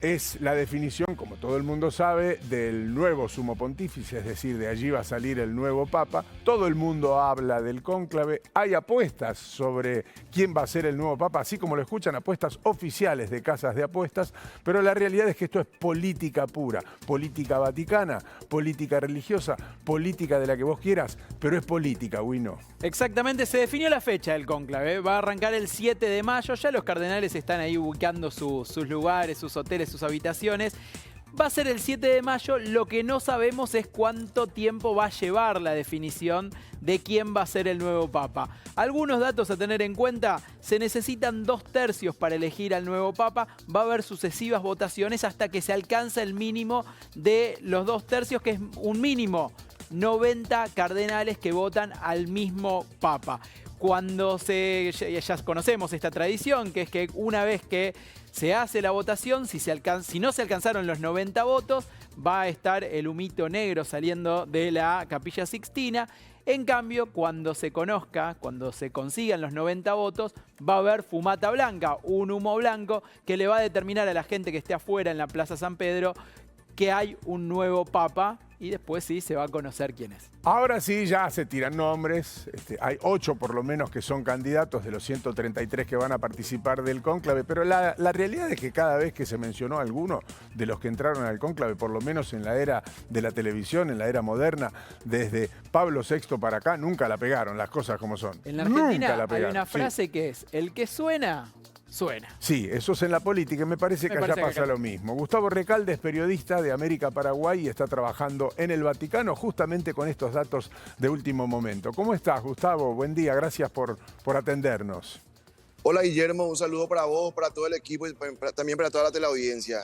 Es la definición, como todo el mundo sabe, del nuevo sumo pontífice, es decir, de allí va a salir el nuevo papa. Todo el mundo habla del cónclave. Hay apuestas sobre quién va a ser el nuevo papa, así como lo escuchan, apuestas oficiales de casas de apuestas, pero la realidad es que esto es política pura, política vaticana, política religiosa, política de la que vos quieras, pero es política, Wino. Exactamente, se definió la fecha del cónclave, va a arrancar el 7 de mayo, ya los cardenales están ahí ubicando sus lugares, sus hoteles, sus habitaciones. Va a ser el 7 de mayo, lo que no sabemos es cuánto tiempo va a llevar la definición de quién va a ser el nuevo papa. Algunos datos a tener en cuenta: se necesitan 2/3 para elegir al nuevo papa, va a haber sucesivas votaciones hasta que se alcanza el mínimo de los 2/3, que es un mínimo, 90 cardenales que votan al mismo papa. Ya conocemos esta tradición, que es que una vez que se hace la votación, si no se alcanzaron los 90 votos, va a estar el humito negro saliendo de la Capilla Sixtina. En cambio, cuando se consigan los 90 votos, va a haber fumata blanca, un humo blanco que le va a determinar a la gente que esté afuera en la Plaza San Pedro que hay un nuevo papa, y después sí se va a conocer quién es. Ahora sí, ya se tiran nombres. Hay 8 por lo menos que son candidatos de los 133 que van a participar del cónclave, pero la realidad es que cada vez que se mencionó alguno de los que entraron al cónclave, por lo menos en la era de la televisión, en la era moderna, desde Pablo VI para acá, nunca la pegaron, las cosas como son. En la Argentina Nunca la hay pegaron. una frase que es: el que suena, suena. Sí, eso es en la política y me parece que allá pasa lo mismo. Gustavo Recalde es periodista de América Paraguay y está trabajando en el Vaticano justamente con estos datos de último momento. ¿Cómo estás, Gustavo? Buen día, gracias por atendernos. Hola Guillermo, un saludo para vos, para todo el equipo y también para toda la teleaudiencia.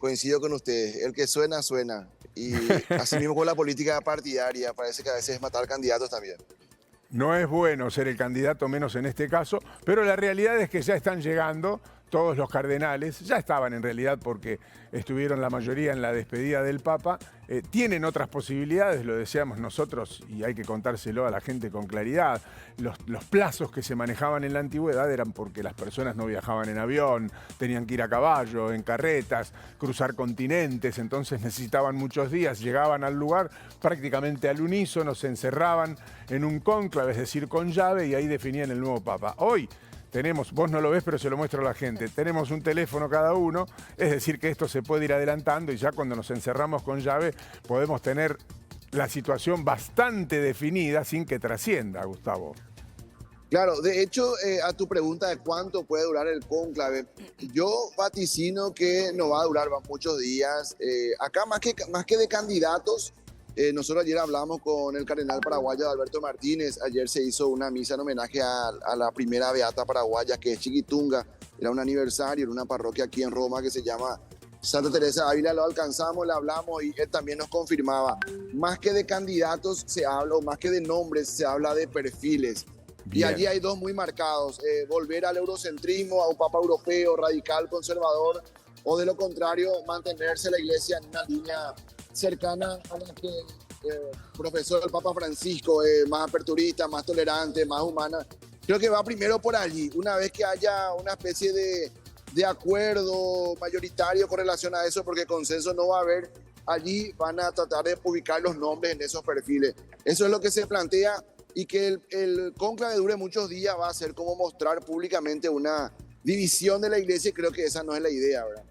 Coincido con ustedes, el que suena, suena. Y así mismo con la política partidaria, parece que a veces es matar candidatos también. No es bueno ser el candidato, menos en este caso, pero la realidad es que ya están llegando todos los cardenales, ya estaban en realidad porque estuvieron la mayoría en la despedida del Papa, tienen otras posibilidades, lo deseamos nosotros y hay que contárselo a la gente con claridad. Los plazos que se manejaban en la antigüedad eran porque las personas no viajaban en avión, tenían que ir a caballo, en carretas, cruzar continentes, entonces necesitaban muchos días, llegaban al lugar prácticamente al unísono, se encerraban en un cónclave, es decir, con llave, y ahí definían el nuevo Papa. Hoy tenemos, vos no lo ves, pero se lo muestro a la gente, tenemos un teléfono cada uno, es decir que esto se puede ir adelantando y ya cuando nos encerramos con llave podemos tener la situación bastante definida sin que trascienda, Gustavo. Claro, de hecho, a tu pregunta de cuánto puede durar el cónclave, yo vaticino que no va a durar muchos días. Acá más que de candidatos, nosotros ayer hablamos con el cardenal paraguayo Alberto Martínez. Ayer se hizo una misa en homenaje a la primera beata paraguaya, que es Chiquitunga. Era un aniversario en una parroquia aquí en Roma que se llama Santa Teresa Ávila. Lo alcanzamos, le hablamos y él también nos confirmaba. Más que de candidatos se habla, o más que de nombres, se habla de perfiles. Bien. Y allí hay dos muy marcados: volver al eurocentrismo, a un papa europeo, radical, conservador, o de lo contrario, mantenerse la iglesia en una línea cercana a la que profesó el Papa Francisco, más aperturista, más tolerante, más humana. Creo que va primero por allí. Una vez que haya una especie de acuerdo mayoritario con relación a eso, porque consenso no va a haber, allí van a tratar de publicar los nombres en esos perfiles. Eso es lo que se plantea, y que el cónclave dure muchos días va a ser como mostrar públicamente una división de la iglesia, y creo que esa no es la idea, ¿verdad?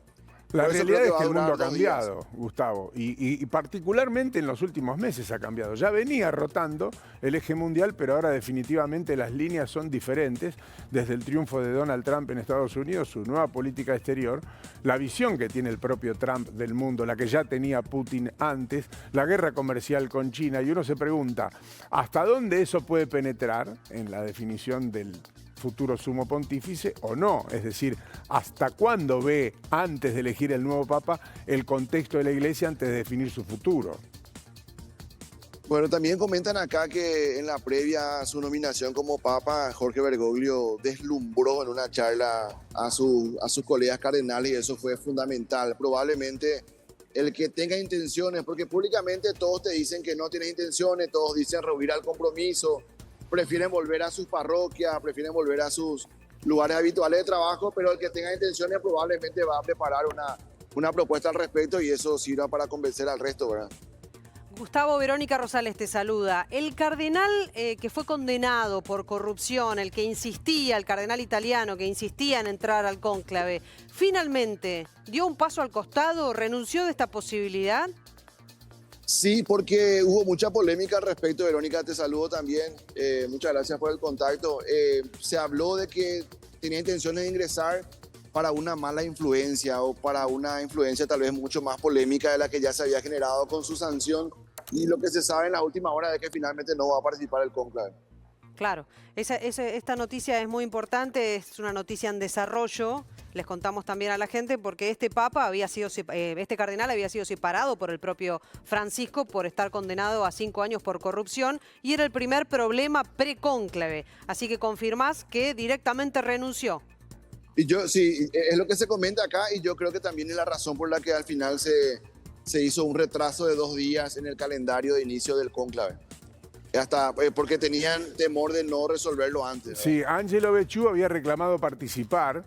La realidad es que el mundo ha cambiado, Gustavo, y particularmente en los últimos meses ha cambiado. Ya venía rotando el eje mundial, pero ahora definitivamente las líneas son diferentes. Desde el triunfo de Donald Trump en Estados Unidos, su nueva política exterior, la visión que tiene el propio Trump del mundo, la que ya tenía Putin antes, la guerra comercial con China, y uno se pregunta, ¿hasta dónde eso puede penetrar en la definición del futuro sumo pontífice o no? Es decir, ¿hasta cuándo ve, antes de elegir el nuevo papa, el contexto de la iglesia antes de definir su futuro? Bueno, también comentan acá que en la previa a su nominación como papa, Jorge Bergoglio deslumbró en una charla a sus colegas cardenales, y eso fue fundamental. Probablemente el que tenga intenciones, porque públicamente todos te dicen que no tienes intenciones, todos dicen rehuir al compromiso, prefieren volver a sus parroquias, prefieren volver a sus lugares habituales de trabajo, pero el que tenga intenciones probablemente va a preparar una propuesta al respecto y eso sirva para convencer al resto, ¿verdad? Gustavo, Verónica Rosales te saluda. El cardenal que fue condenado por corrupción, el que insistía, el cardenal italiano que insistía en entrar al cónclave, ¿finalmente dio un paso al costado, renunció de esta posibilidad? Sí, porque hubo mucha polémica al respecto. Verónica, te saludo también. Muchas gracias por el contacto. Se habló de que tenía intenciones de ingresar para una mala influencia o para una influencia tal vez mucho más polémica de la que ya se había generado con su sanción. Y lo que se sabe en la última hora es que finalmente no va a participar el cónclave. Claro, esta noticia es muy importante, es una noticia en desarrollo. Les contamos también a la gente porque este cardenal había sido separado por el propio Francisco por estar condenado a 5 años por corrupción y era el primer problema pre-cónclave. Así que confirmás que directamente renunció. Y yo, sí, es lo que se comenta acá y yo creo que también es la razón por la que al final se hizo un retraso de 2 días en el calendario de inicio del cónclave. Hasta porque tenían temor de no resolverlo antes, ¿verdad? Sí, Angelo Becciu había reclamado participar,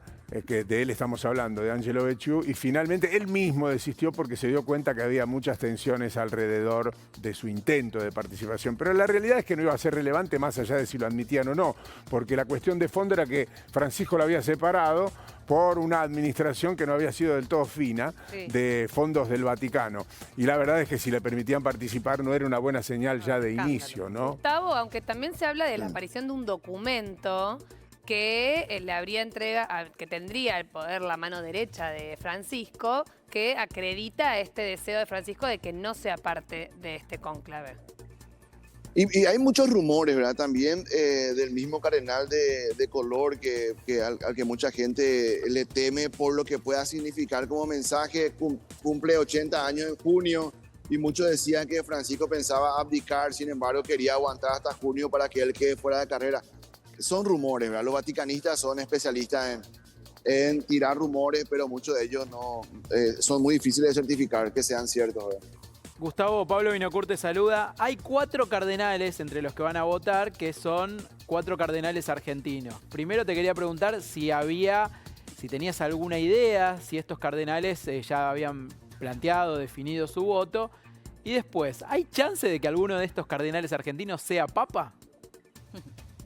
que de él estamos hablando, de Angelo Becciu, y finalmente él mismo desistió porque se dio cuenta que había muchas tensiones alrededor de su intento de participación. Pero la realidad es que no iba a ser relevante más allá de si lo admitían o no, porque la cuestión de fondo era que Francisco lo había separado por una administración que no había sido del todo fina, sí, de fondos del Vaticano. Y la verdad es que si le permitían participar no era una buena señal ya de inicio, ¿no? Gustavo, aunque también se habla de la aparición de un documento que le habría que tendría el poder la mano derecha de Francisco, que acredita este deseo de Francisco de que no sea parte de este cónclave. Y hay muchos rumores, ¿verdad? También del mismo cardenal de color al que mucha gente le teme por lo que pueda significar como mensaje. Cumple 80 años en junio y muchos decían que Francisco pensaba abdicar, sin embargo quería aguantar hasta junio para que él quede fuera de carrera. Son rumores, ¿verdad? Los vaticanistas son especialistas en tirar rumores, pero muchos de ellos no son muy difíciles de certificar que sean ciertos, ¿verdad? Gustavo, Pablo Vinocur te saluda. Hay 4 cardenales entre los que van a votar que son 4 cardenales argentinos. Primero te quería preguntar si tenías alguna idea, si estos cardenales ya habían planteado, definido su voto. Y después, ¿hay chance de que alguno de estos cardenales argentinos sea papa?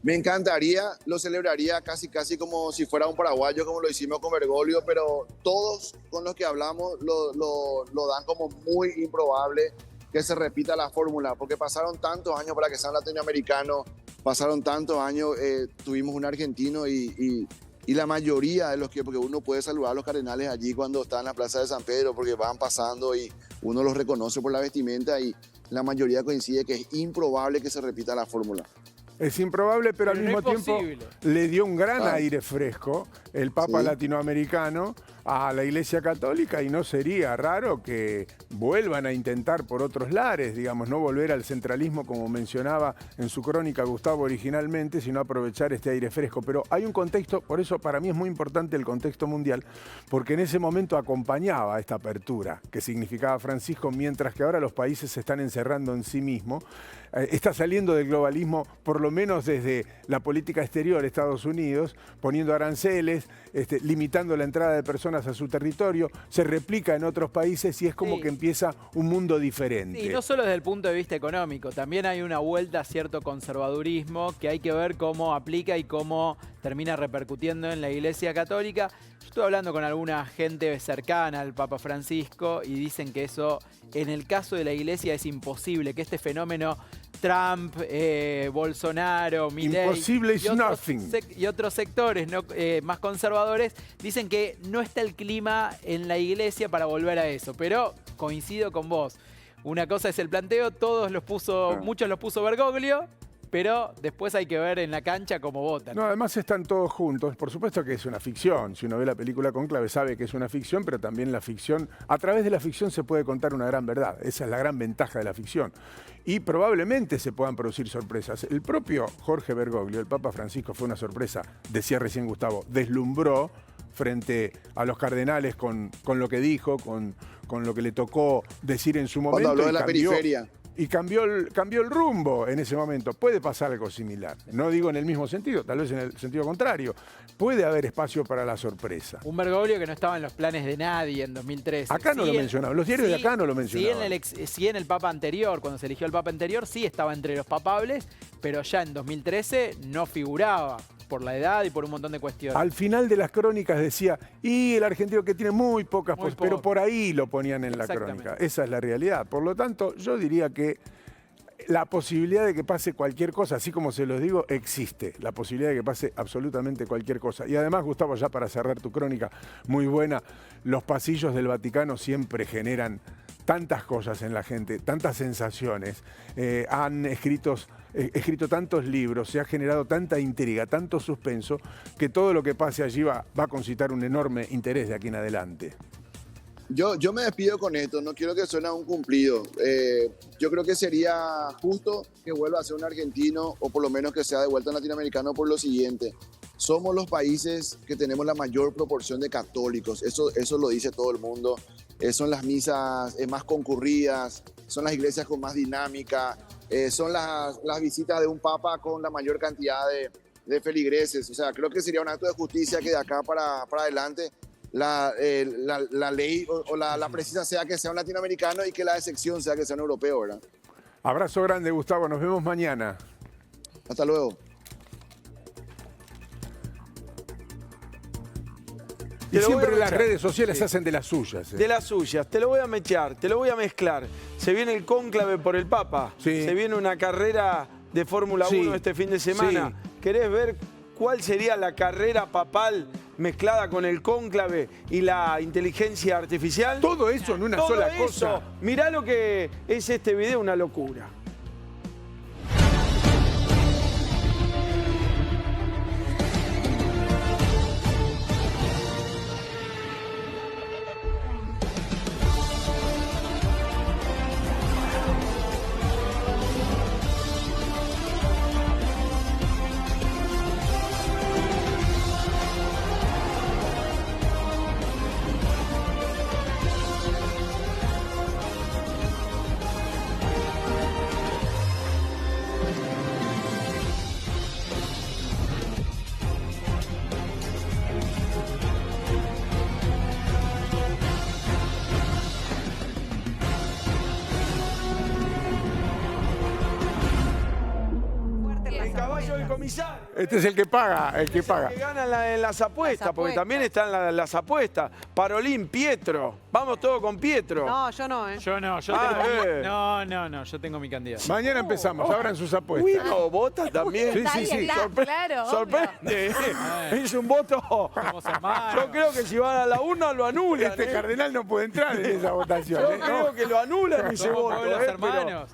Me encantaría, lo celebraría casi como si fuera un paraguayo, como lo hicimos con Bergoglio, pero todos con los que hablamos lo dan como muy improbable que se repita la fórmula, porque pasaron tantos años para que sean latinoamericanos, pasaron tantos años, tuvimos un argentino y la mayoría de los porque uno puede saludar a los cardenales allí cuando están en la Plaza de San Pedro, porque van pasando y uno los reconoce por la vestimenta y la mayoría coincide que es improbable que se repita la fórmula. Es improbable, pero al mismo tiempo le dio un gran aire fresco el Papa latinoamericano a la Iglesia Católica y no sería raro que vuelvan a intentar por otros lares, digamos, no volver al centralismo como mencionaba en su crónica Gustavo originalmente, sino aprovechar este aire fresco. Pero hay un contexto, por eso para mí es muy importante el contexto mundial, porque en ese momento acompañaba esta apertura que significaba Francisco, mientras que ahora los países se están encerrando en sí mismos. Está saliendo del globalismo, por lo menos desde la política exterior de Estados Unidos, poniendo aranceles, limitando la entrada de personas a su territorio, se replica en otros países y es como que empieza un mundo diferente. Y no solo desde el punto de vista económico, también hay una vuelta a cierto conservadurismo que hay que ver cómo aplica y cómo termina repercutiendo en la Iglesia Católica. Yo estuve hablando con alguna gente cercana al Papa Francisco y dicen que eso, en el caso de la Iglesia, es imposible, que este fenómeno Trump, Bolsonaro, Milei y otros sectores más conservadores dicen que no está el clima en la Iglesia para volver a eso, pero coincido con vos. Una cosa es el planteo, muchos los puso Bergoglio, pero después hay que ver en la cancha cómo votan. No, además están todos juntos. Por supuesto que es una ficción. Si uno ve la película Cónclave sabe que es una ficción, pero también la ficción, a través de la ficción se puede contar una gran verdad. Esa es la gran ventaja de la ficción. Y probablemente se puedan producir sorpresas. El propio Jorge Bergoglio, el Papa Francisco, fue una sorpresa, decía recién Gustavo, deslumbró frente a los cardenales con lo que dijo, con lo que le tocó decir en su momento. Cuando habló de la periferia. y cambió el rumbo en ese momento. Puede pasar algo similar. No digo en el mismo sentido, tal vez en el sentido contrario. Puede haber espacio para la sorpresa. Un Bergoglio que no estaba en los planes de nadie en 2013. Acá no lo mencionaban, los diarios de acá no lo mencionaban. Sí en el Papa anterior, cuando se eligió el Papa anterior, sí estaba entre los papables, pero ya en 2013 no figuraba por la edad y por un montón de cuestiones. Al final de las crónicas decía, y el argentino que tiene muy pocas, Muy pero poco. por ahí lo ponían en la Exactamente. crónica. Esa es la realidad. Por lo tanto, yo diría que la posibilidad de que pase cualquier cosa, así como se los digo, existe. La posibilidad de que pase absolutamente cualquier cosa. Y además, Gustavo, ya para cerrar tu crónica, muy buena, los pasillos del Vaticano siempre generan tantas cosas en la gente, tantas sensaciones. Han escrito tantos libros, se ha generado tanta intriga, tanto suspenso, que todo lo que pase allí va a concitar un enorme interés de aquí en adelante. Yo me despido con esto, no quiero que suene a un cumplido. Yo creo que sería justo que vuelva a ser un argentino o por lo menos que sea de vuelta un latinoamericano por lo siguiente. Somos los países que tenemos la mayor proporción de católicos, eso lo dice todo el mundo. Son las misas más concurridas, son las iglesias con más dinámica, son las visitas de un papa con la mayor cantidad de feligreses. O sea, creo que sería un acto de justicia que de acá para adelante la ley o la precisa sea que sea un latinoamericano y que la excepción sea que sea un europeo, ¿verdad? Abrazo grande, Gustavo. Nos vemos mañana. Hasta luego. Y siempre las redes sociales hacen de las suyas. De las suyas. Te lo voy a mechar, te lo voy a mezclar. Se viene el cónclave por el Papa. Sí. Se viene una carrera de Fórmula 1 este fin de semana. Sí. ¿Querés ver cuál sería la carrera papal mezclada con el cónclave y la inteligencia artificial? Todo eso en una Todo sola eso. cosa. Mirá lo que es este video, una locura. El caballo del comisario. Este es el que paga, el que Es paga. el que gana en las apuestas, porque también están las apuestas. Parolín, Pietro. Vamos todos con Pietro. No, yo no, ¿eh? Yo no, yo Ah, tengo, yo tengo mi candidato. Mañana empezamos, abran sus apuestas. Uno vota también. Sí, sí, sí. Claro, Sorprende. Es un voto. Somos hermanos. Yo creo que si van a la urna lo anulan. Este cardenal no puede entrar en esa votación. Yo ¿eh? creo que lo anulan ese Somos voto. pueblos pero- hermanos.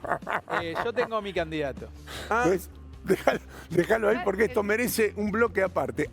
Yo tengo mi candidato. Ah, Pues, déjalo ahí porque esto merece un bloque aparte.